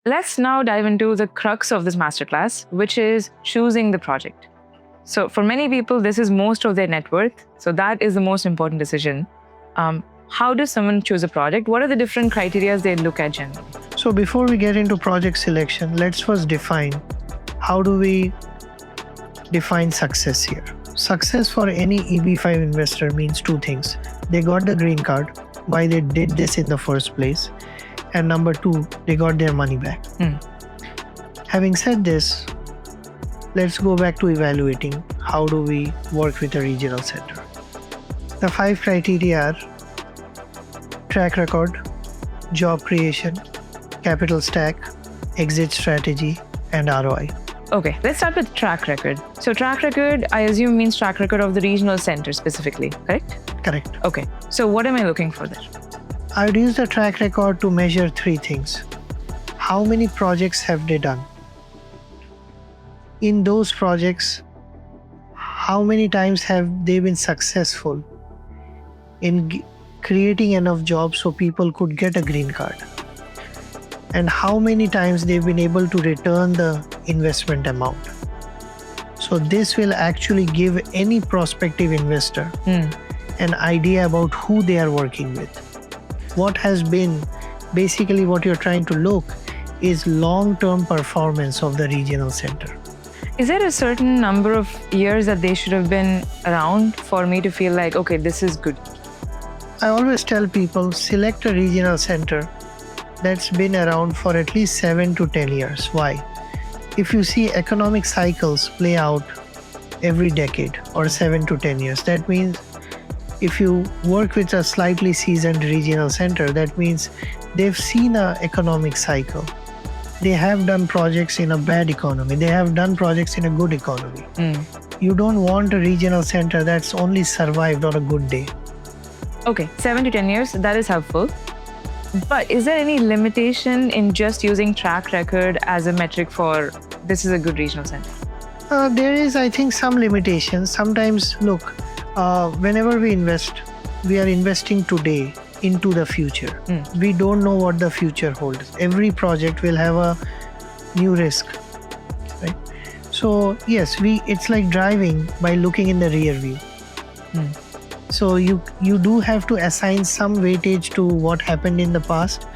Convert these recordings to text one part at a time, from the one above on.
Let's now dive into the crux of this masterclass, which is choosing the project. So for many people, this is most of their net worth. So that is the most important decision. How does someone choose a project? What are the different criteria they look at generally? So before we get into project selection, let's first define how do we define success here. Success for any EB-5 investor means two things. They got the green card, why they did this in the first place. And number two, they got their money back. Having said this, let's go back to evaluating how do we work with a regional center. The 5 criteria are track record, job creation, capital stack, exit strategy, and ROI. Okay, let's start with track record. So track record, I assume means track record of the regional center specifically, correct? Correct. Okay, so what am I looking for there? I would use the track record to measure 3 things. How many projects have they done? In those projects, how many times have they been successful in creating enough jobs so people could get a green card? And how many times they've been able to return the investment amount? So this will actually give any prospective investor an idea about who they are working with. What has been basically what you're trying to look is long-term performance of the regional center. Is there a certain number of years that they should have been around for me to feel like, okay, this is good? I always tell people, select a regional center that's been around for at least 7 to 10 years. Why? If you see economic cycles play out every decade or 7 to 10 years, that means if you work with a slightly seasoned regional center, that means they've seen an economic cycle. They have done projects in a bad economy. They have done projects in a good economy. You don't want a regional center that's only survived on a good day. Okay, 7 to 10 years, that is helpful. But is there any limitation in just using track record as a metric for this is a good regional center? There is, I think, some limitations. Sometimes, look, whenever we invest, we are investing today into the future. We don't know what the future holds. Every project will have a new risk, right? So yes, it's like driving by looking in the rear view. So you do have to assign some weightage to what happened in the past,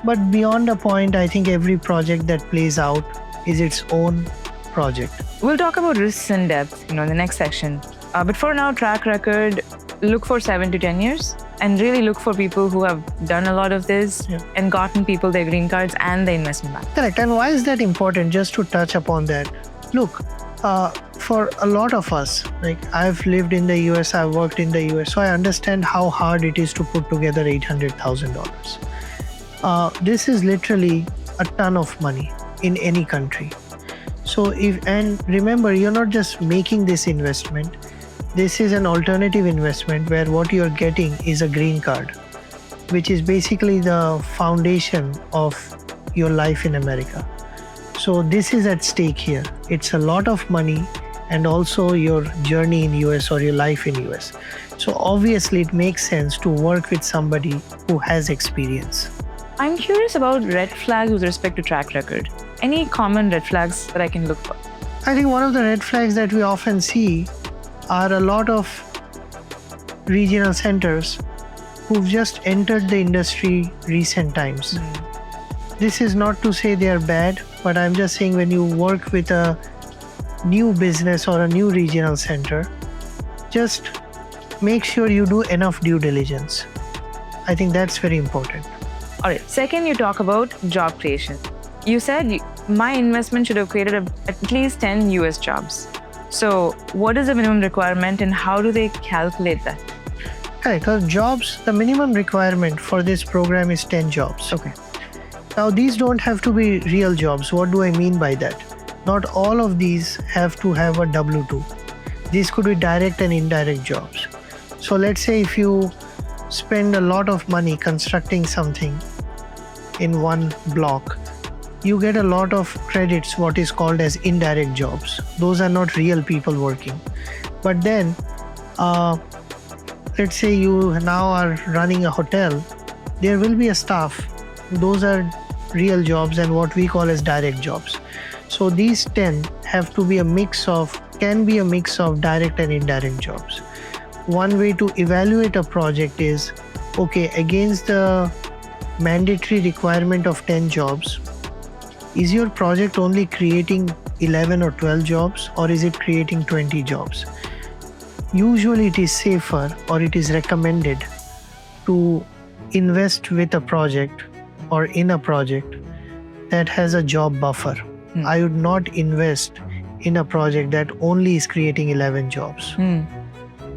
but beyond a point, I think every project that plays out is its own project. We'll talk about risks in depth, in the next section. But for now, track record, look for 7 to 10 years and really look for people who have done a lot of this and gotten people their green cards and the investment back. Correct. And why is that important? Just to touch upon that. Look, for a lot of us, like I've lived in the US, I've worked in the US, so I understand how hard it is to put together $800,000. This is literally a ton of money in any country. So and remember, you're not just making this investment. This is an alternative investment where what you're getting is a green card, which is basically the foundation of your life in America. So this is at stake here. It's a lot of money and also your journey in US or your life in US. So obviously it makes sense to work with somebody who has experience. I'm curious about red flags with respect to track record. Any common red flags that I can look for? I think one of the red flags that we often see are a lot of regional centers who've just entered the industry recent times. This is not to say they are bad, but I'm just saying when you work with a new business or a new regional center, just make sure you do enough due diligence. I think that's very important. All right. Second, you talk about job creation. You said my investment should have created at least 10 US jobs. So what is the minimum requirement and how do they calculate that? Correct. Because jobs, the minimum requirement for this program is 10 jobs. Okay. Now, these don't have to be real jobs. What do I mean by that? Not all of these have to have a W-2. These could be direct and indirect jobs. So let's say if you spend a lot of money constructing something in one block, you get a lot of credits, what is called as indirect jobs. Those are not real people working. But then let's say you now are running a hotel, there will be a staff. Those are real jobs and what we call as direct jobs. So these 10 have to be can be a mix of direct and indirect jobs. One way to evaluate a project is, okay, against the mandatory requirement of 10 jobs, is your project only creating 11 or 12 jobs, or is it creating 20 jobs? Usually it is safer, or it is recommended to invest with a project or in a project that has a job buffer. I would not invest in a project that only is creating 11 jobs.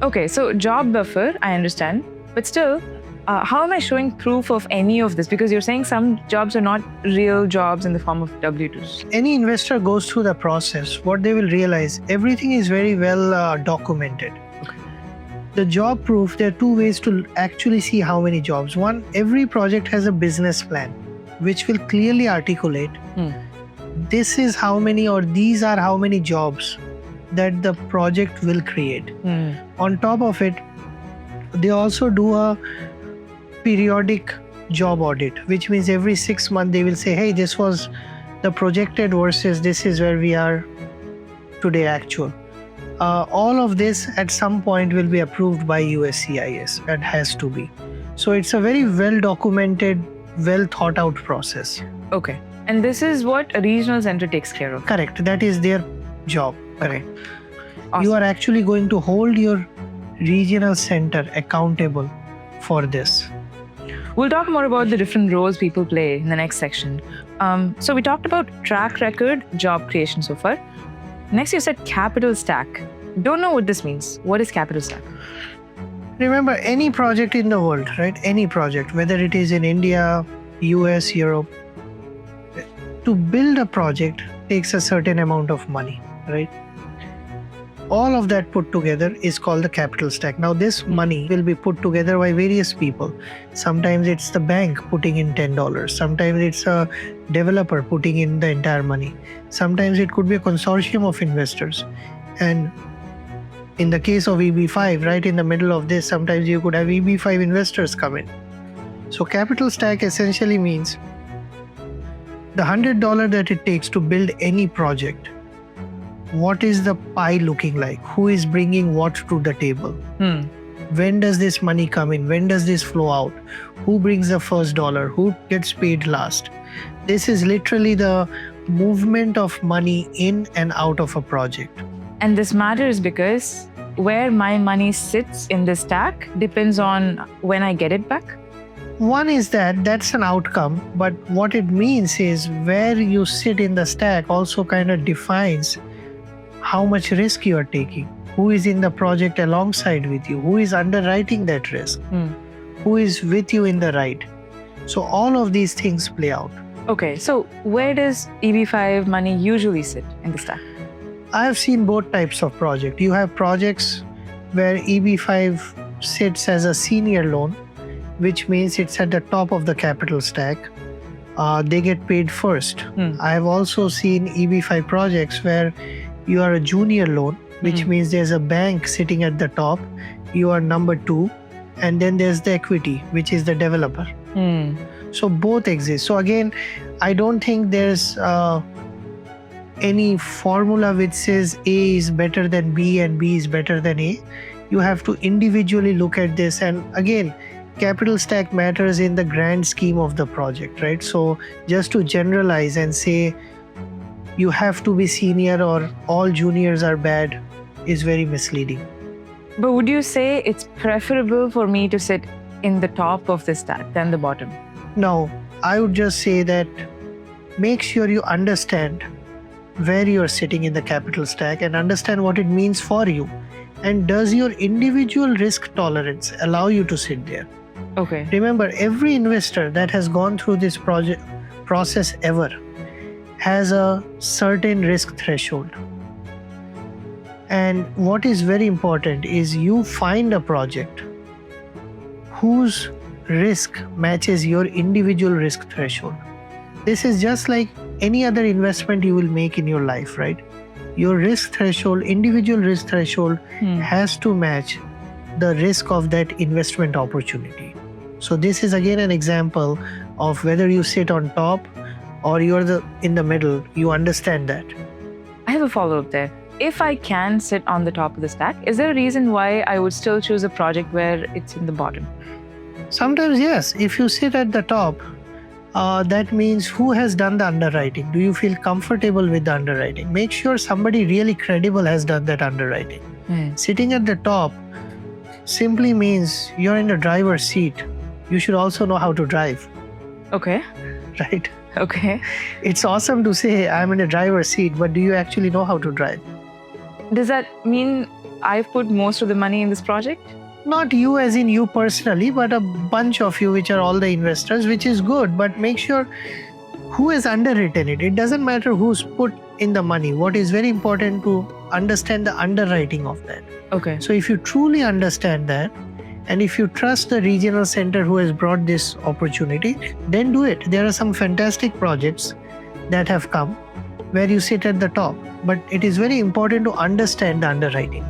Okay, so job buffer, I understand. But still, how am I showing proof of any of this? Because you're saying some jobs are not real jobs in the form of W-2s. Any investor goes through the process, what they will realize, everything is very well documented. Okay. The job proof, there are two ways to actually see how many jobs. One, every project has a business plan, which will clearly articulate this is how many, or these are how many jobs that the project will create. On top of it, they also do a periodic job audit, which means every 6 months they will say, hey, this was the projected versus this is where we are today actual. All of this at some point will be approved by USCIS. That has to be. So it's a very well documented, well thought out process. Okay. And this is what a regional center takes care of. Correct. That is their job. Okay. Awesome. You are actually going to hold your regional center accountable for this. We'll talk more about the different roles people play in the next section. So we talked about track record, job creation so far. Next, you said capital stack. Don't know what this means. What is capital stack? Remember, any project in the world, right? Any project, whether it is in India, US, Europe, to build a project takes a certain amount of money, right? All of that put together is called the capital stack. Now, this money will be put together by various people. Sometimes it's the bank putting in $10. Sometimes it's a developer putting in the entire money. Sometimes it could be a consortium of investors. And in the case of EB-5, right in the middle of this, sometimes you could have EB-5 investors come in. So capital stack essentially means the $100 that it takes to build any project. What is the pie looking like? Who is bringing what to the table? When does this money come in? When does this flow out? Who brings the first dollar? Who gets paid last? This is literally the movement of money in and out of a project. And this matters because where my money sits in the stack depends on when I get it back. One is that's an outcome, but what it means is where you sit in the stack also kind of defines how much risk you are taking, who is in the project alongside with you, who is underwriting that risk, who is with you in the ride. So all of these things play out. Okay, so where does EB-5 money usually sit in the stack? I have seen both types of projects. You have projects where EB-5 sits as a senior loan, which means it's at the top of the capital stack. They get paid first. I have also seen EB-5 projects where you are a junior loan, which means there's a bank sitting at the top, you are number 2, and then there's the equity, which is the developer. So both exist. So again, I don't think there's any formula which says A is better than B and B is better than A. You have to individually look at this. And again, capital stack matters in the grand scheme of the project, right? So just to generalize and say you have to be senior or all juniors are bad is very misleading. But would you say it's preferable for me to sit in the top of the stack than the bottom? No, I would just say that make sure you understand where you're sitting in the capital stack and understand what it means for you. And does your individual risk tolerance allow you to sit there? Okay. Remember, every investor that has gone through this process ever has a certain risk threshold. And what is very important is you find a project whose risk matches your individual risk threshold. This is just like any other investment you will make in your life, right? Your risk threshold, individual risk threshold has to match the risk of that investment opportunity. So this is again an example of whether you sit on top or you're in the middle, you understand that. I have a follow-up there. If I can sit on the top of the stack, is there a reason why I would still choose a project where it's in the bottom? Sometimes, yes. If you sit at the top, that means who has done the underwriting? Do you feel comfortable with the underwriting? Make sure somebody really credible has done that underwriting. Sitting at the top simply means you're in the driver's seat. You should also know how to drive. Okay. Right? Okay. It's awesome to say I'm in a driver's seat, but do you actually know how to drive? Does that mean I've put most of the money in this project? Not you as in you personally, but a bunch of you, which are all the investors, which is good. But make sure who has underwritten it. It doesn't matter who's put in the money. What is very important to understand the underwriting of that. Okay. So if you truly understand that, and if you trust the regional center who has brought this opportunity, then do it. There are some fantastic projects that have come where you sit at the top. But it is very important to understand the underwriting.